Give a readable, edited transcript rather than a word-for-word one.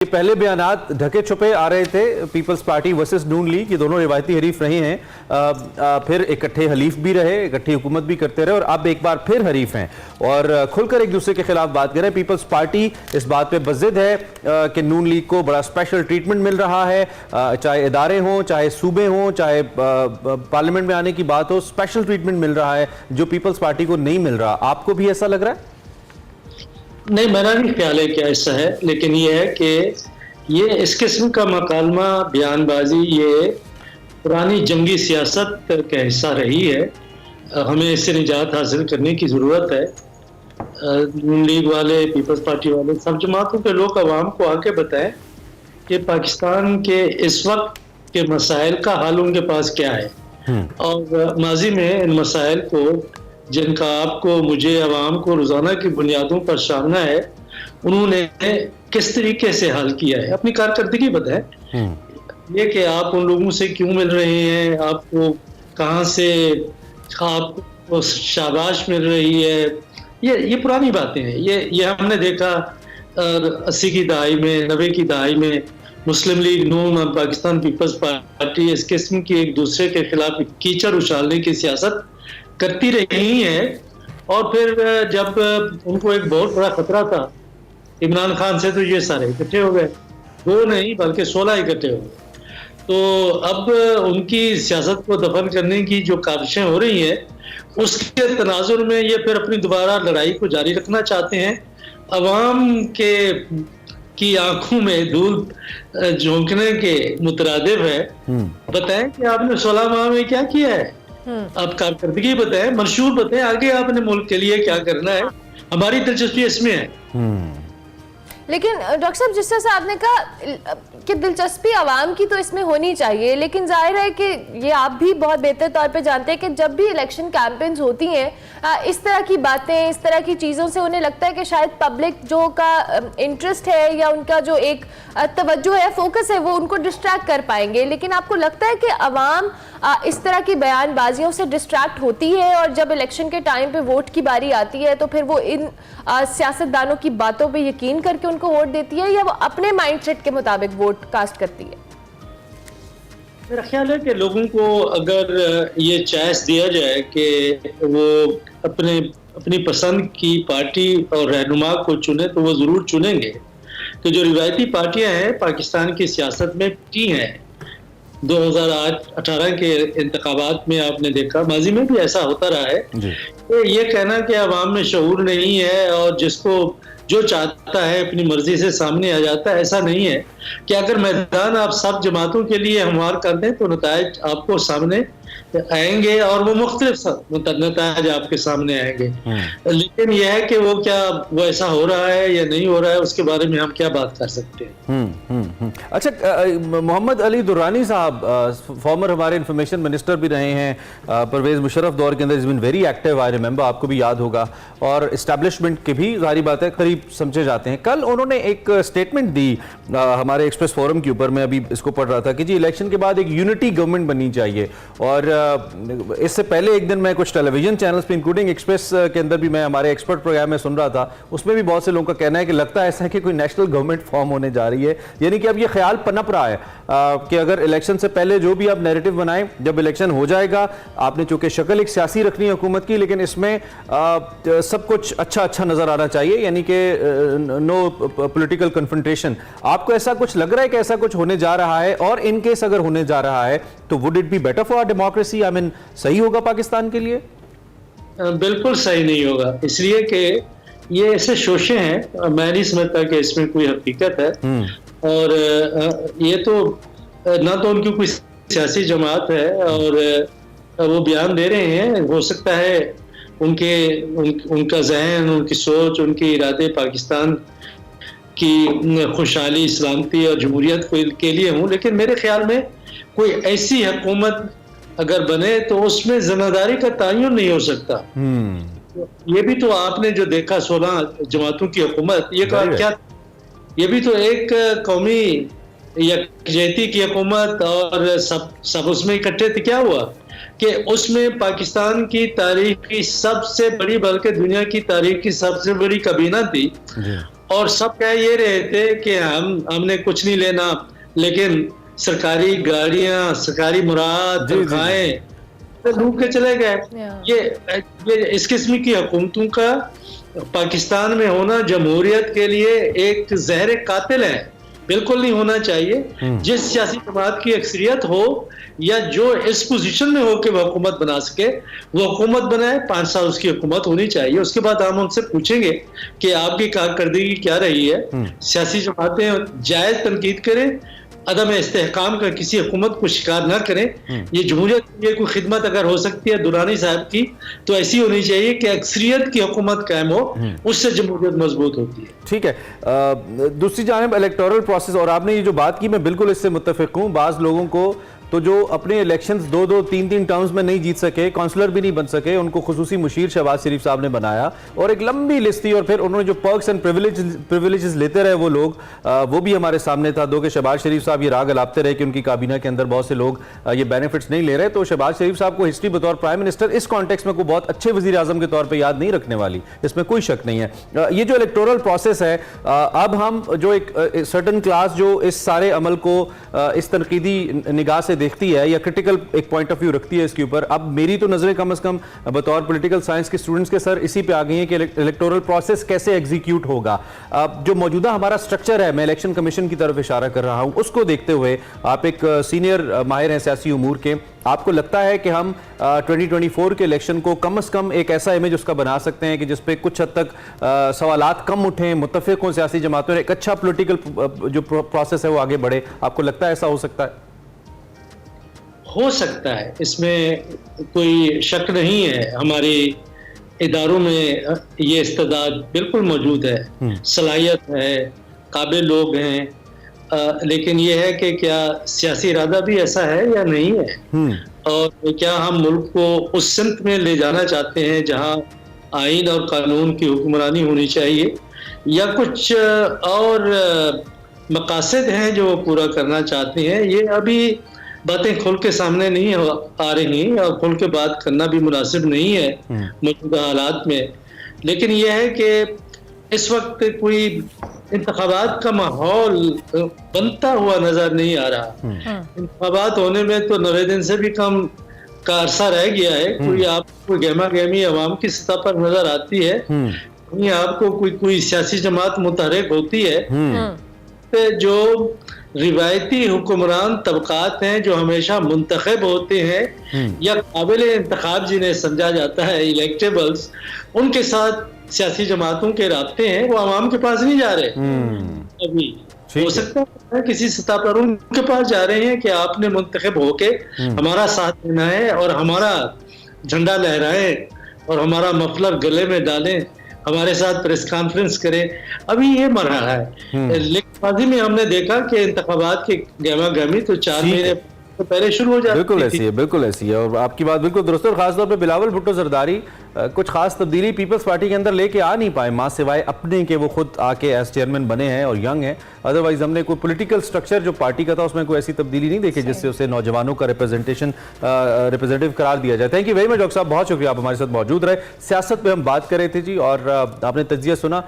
ये पहले बयानात ढके छुपे आ रहे थे, पीपल्स पार्टी वर्सेस नून लीग, ये दोनों रिवायती हरीफ रहे हैं, फिर इकट्ठे हलीफ भी रहे, इकट्ठी हुकूमत भी करते रहे और अब एक बार फिर हरीफ हैं और खुलकर एक दूसरे के खिलाफ बात कर रहे हैं। पीपल्स पार्टी इस बात पे बज़िद है कि नून लीग को बड़ा स्पेशल ट्रीटमेंट मिल रहा है, चाहे इदारे हों, चाहे सूबे हों, चाहे पार्लियामेंट में आने की बात हो, स्पेशल ट्रीटमेंट मिल रहा है जो पीपल्स पार्टी को नहीं मिल रहा। आपको भी ऐसा लग रहा है? नहीं, मेरा नहीं ख्याल है कि ऐसा है, लेकिन ये है कि ये इस किस्म का मकालमा बयानबाजी ये पुरानी जंगी सियासत का हिस्सा रही है। हमें इससे निजात हासिल करने की ज़रूरत है। नून लीग वाले, पीपल्स पार्टी वाले, सब जमातों के लोग आवाम को आके बताएं कि पाकिस्तान के इस वक्त के मसाइल का हल उनके पास क्या है और माजी में इन मसाइल को जिनका आपको, मुझे, आवाम को रोज़ाना की बुनियादों पर सामना है, उन्होंने किस तरीके से हल किया है। अपनी कारकर्दगी बताएं। ये कि आप उन लोगों से क्यों मिल रहे हैं, आपको कहाँ से आपको शाबाश मिल रही है, ये पुरानी बातें हैं। ये हमने देखा 80 की दहाई में, 90 की दहाई में मुस्लिम लीग नून और पाकिस्तान पीपल्स पार्टी इस किस्म की एक दूसरे के खिलाफ कीचड़ उछालने की सियासत करती रही है। और फिर जब उनको एक बहुत बड़ा खतरा था इमरान खान से, तो ये सारे इकट्ठे हो गए, 2 नहीं बल्कि 16 इकट्ठे हो गए। तो अब उनकी सियासत को दफन करने की जो काविशें हो रही हैं, उसके तनाजुर में ये फिर अपनी दोबारा लड़ाई को जारी रखना चाहते हैं। अवाम की आंखों में धूल झोंकने के मुतरादिफ है। बताएं कि आपने 16 माह में क्या किया है, आप कारकर्दगी बताएं, मंशूर बताएं, आगे आपने मुल्क के लिए क्या करना है। हमारी दिलचस्पी इसमें है। लेकिन डॉक्टर साहब, जिस तरह से आपने कहा कि दिलचस्पी आवाम की तो इसमें होनी चाहिए, लेकिन जाहिर है कि ये आप भी बहुत बेहतर तौर पे जानते हैं कि जब भी इलेक्शन कैंपेन्स होती हैं, इस तरह की बातें, इस तरह की चीज़ों से उन्हें लगता है कि शायद पब्लिक जो का इंटरेस्ट है या उनका जो एक तवज्जो है, फोकस है, वो उनको डिस्ट्रैक्ट कर पाएंगे। लेकिन आपको लगता है कि आवाम इस तरह की बयानबाजियों से डिस्ट्रैक्ट होती है और जब इलेक्शन के टाइम पे वोट की बारी आती है तो फिर वो इन सियासतदानों की बातों पे यकीन करके उनको वोट देती है या वो अपने माइंडसेट के मुताबिक वोट कास्ट करती है? मेरा ख्याल है कि लोगों को अगर ये चॉइस दिया जाए कि वो अपनी पसंद की पार्टी और रहनुमा को चुने, तो वो ज़रूर चुनेंगे। तो जो रिवायती पार्टियां हैं पाकिस्तान की सियासत में की हैं, 2018 के इंतखाबात में आपने देखा, माजी में भी ऐसा होता रहा है। तो ये कहना कि अवाम में शऊर नहीं है और जिसको जो चाहता है अपनी मर्जी से सामने आ जाता है, ऐसा नहीं है। कि अगर मैदान आप सब जमातों के लिए हमवार कर दें तो नतायज आपको सामने आएंगे और वो मुख्तलिफ नतायज आपके सामने आएंगे। लेकिन यह है कि वो ऐसा हो रहा है या नहीं हो रहा है, उसके बारे में हम क्या बात कर सकते हैं। अच्छा, मोहम्मद अली दुर्रानी साहब फॉर्मर हमारे इंफॉर्मेशन मिनिस्टर भी रहे हैं, परवेज मुशर्रफ दौर के अंदर is been very active, I remember, आपको भी याद होगा, और इस्टेब्लिशमेंट के भी जारी बात है करीब समझे जाते हैं। कल उन्होंने एक स्टेटमेंट दी हमारे एक्सप्रेस फोरम के ऊपर, मैं अभी इसको पढ़ रहा था कि जी इलेक्शन के बाद एक यूनिटी गवर्नमेंट बननी चाहिए। और इससे पहले एक दिन मैं कुछ टेलीविजन चैनल्स पे इंक्लूडिंग एक्सप्रेस के अंदर भी मैं हमारे एक्सपर्ट प्रोग्राम में सुन रहा था, उसमें भी बहुत से लोगों का कहना है कि लगता है ऐसा है कि कोई नेशनल गवर्नमेंट फॉर्म होने जा रही है। यानी कि अब ये ख्याल पनप रहा है कि अगर इलेक्शन से पहले जो भी आप नैरेटिव बनाएं, जब इलेक्शन हो जाएगा, आपने चूंकि शक्ल एक सियासी रखनी है हुकूमत की, लेकिन इसमें सब कुछ अच्छा नजर आना चाहिए, यानी कि नो पॉलिटिकल कन्फ्रंटेशन। आपको ऐसा कुछ लग रहा है कि ऐसा कुछ होने जा रहा है? और इन केस अगर होने जा रहा है तो would it be better for our democracy? I mean, सही होगा पाकिस्तान के लिए? बिल्कुल सही नहीं होगा, इसलिए कि ये ऐसे शोशे हैं, मैं नहीं समझता कि इसमें कोई हकीकत है। और ये तो ना तो उनकी कोई सियासी जमात है और वो बयान दे रहे हैं, हो सकता है उनका जहन, उनकी सोच, उनके इरादे पाकिस्तान की खुशहाली, सलामती और जमहूरियत के लिए हूँ। लेकिन मेरे ख्याल में कोई ऐसी हुकूमत अगर बने तो उसमें जिम्मेदारी का तयन नहीं हो सकता। ये भी तो आपने जो देखा 16 जमातों की हुकूमत, ये भी तो एक कौमी यकजहती की हुकूमत और सब उसमें इकट्ठे थे। क्या हुआ कि उसमें पाकिस्तान की तारीख की सबसे बड़ी, बल्कि दुनिया की तारीख की सबसे बड़ी काबीना थी, और सब कह ये रहे थे कि हमने कुछ नहीं लेना, लेकिन सरकारी गाड़ियां, सरकारी मुराद, जी, जी, जी। तनख्वाहें तो लूट के चले गए। Yeah. ये इस किस्म की हुकूमतों का पाकिस्तान में होना जमहूरियत के लिए एक जहर कातिल है, बिल्कुल नहीं होना चाहिए। जिस सियासी जमात की अक्सरियत हो या जो इस पोजीशन में हो कि वह हुकूमत बना सके, वो हुकूमत बनाए। 5 साल उसकी हुकूमत होनी चाहिए। उसके बाद हम उनसे पूछेंगे कि आपकी कारकर्दगी क्या रही है। सियासी जमातें जायज तनकीद करें, अदम इस्तेहकाम का किसी हुकूमत को शिकार ना करें। ये जमहूरियत की ये कोई खिदमत अगर हो सकती है दुरानी साहब की, तो ऐसी होनी चाहिए कि अक्सरियत की हुकूमत कायम हो, उससे जमहूरियत मजबूत होती है। ठीक है। दूसरी जानिब इलेक्टोरल प्रोसेस, और आपने ये जो बात की मैं बिल्कुल इससे मुत्तफिक हूँ। बाज़ लोगों को तो जो अपने इलेक्शंस 2-2, 3-3 टर्म्स में नहीं जीत सके, काउंसलर भी नहीं बन सके, उनको खुसूसी मुशीर शहबाज शरीफ साहब ने बनाया और एक लंबी लिस्ट थी। और फिर उन्होंने जो पर्क्स एंड प्रिविलेजेस लेते रहे वो लोग, वो भी हमारे सामने था। दो कि शहबाज शरीफ साहब ये राग अलापते रहे कि उनकी काबीना के अंदर बहुत से लोग ये बेनिफिट्स नहीं ले रहे। तो शहबाज शरीफ साहब को हिस्ट्री बतौर प्राइम मिनिस्टर इस कॉन्टेक्स्ट में को बहुत अच्छे वजीर आजम के तौर पर याद नहीं रखने वाली, इसमें कोई शक नहीं है। ये जो इलेक्टोरल प्रोसेस है, अब हम जो एक सर्टन क्लास जो इस सारे अमल को इस तनकीदी निगाह से देखती है या एक पॉइंट ऑफ व्यू रखती है इसके ऊपर, अब मेरी तो नजरें कम से कम बतौर पॉलिटिकल साइंस के स्टूडेंट्स के सर इसी पे आ गई हैं कि इलेक्टोरल प्रोसेस कैसे एग्जीक्यूट होगा। अब जो मौजूदा हमारा स्ट्रक्चर है, मैं इलेक्शन कमीशन की तरफ इशारा कर रहा हूं, उसको देखते हुए आप एक सीनियर माहिर हैं सियासी उमूर के, आपको लगता है कि हम 2024 के इलेक्शन को कम से कम एक ऐसा इमेज उसका बना सकते हैं कि जिसपे कुछ हद तक सवालात कम उठें, मुत्तफिक हों सियासी जमातों ने, एक अच्छा पॉलिटिकल जो प्रोसेस है वो आगे बढ़े? आपको लगता है ऐसा हो सकता है? हो सकता है, इसमें कोई शक नहीं है। हमारे इदारों में ये इस्तेदाद बिल्कुल मौजूद है, सलाहियत है, काबिल लोग हैं, लेकिन ये है कि क्या सियासी इरादा भी ऐसा है या नहीं है, और क्या हम मुल्क को उस सिमत में ले जाना चाहते हैं जहां आइन और कानून की हुक्मरानी होनी चाहिए, या कुछ और मकासद हैं जो पूरा करना चाहते हैं। ये अभी बातें खुल के सामने नहीं आ रही और खुल के बात करना भी मुनासिब नहीं है मौजूदा हालात में। लेकिन यह है कि इस वक्त कोई इंतखाबात का माहौल बनता हुआ नजर नहीं आ रहा। इंतखाबात होने में तो 90 दिन से भी कम का अरसा रह गया है। कोई आपको गहमा गहमी अवाम की सतह पर नजर आती है, कहीं आपको कोई सियासी जमात मुतहरिक होती है। जो रिवायती हुक्मरान तबकात हैं जो हमेशा मुंतखब होते हैं या काबिल इंतखाब जिन्हें समझा जाता है, इलेक्टेबल्स, उनके साथ सियासी जमातों के राब्ते हैं, वो आवाम के पास नहीं जा रहे। अभी हो सकता है किसी सतह पर उनके पास जा रहे हैं कि आपने मुंतखब होके हमारा साथ देना है और हमारा झंडा लहराएं और हमारा मफलर गले में डालें, हमारे साथ प्रेस कॉन्फ्रेंस करें। अभी ये मरहला है। लेकिन माजी में हमने देखा कि इंतखाबात की गहमा गहमी तो 4 महीने पहले शुरू हो जाती थी। बिल्कुल ऐसी है और आपकी बात बिल्कुल दुरुस्त है। और खासतौर पे बिलावल भुट्टो जरदारी कुछ खास तब्दीली पीपल्स पार्टी के अंदर लेके आ नहीं पाए, माँ सिवाय अपने के वो खुद आके एज चेयरमैन बने हैं और यंग हैं। अदरवाइज हमने कोई पॉलिटिकल स्ट्रक्चर जो पार्टी का था उसमें कोई ऐसी तब्दीली नहीं देखी जिससे उसे नौजवानों का रिप्रेजेंटेटिव करार दिया जाए। Thank you very much doctor साहब, बहुत शुक्रिया आप हमारे साथ मौजूद रहे। सियासत पे हम बात कर रहे थे जी और आपने तज्जिया सुना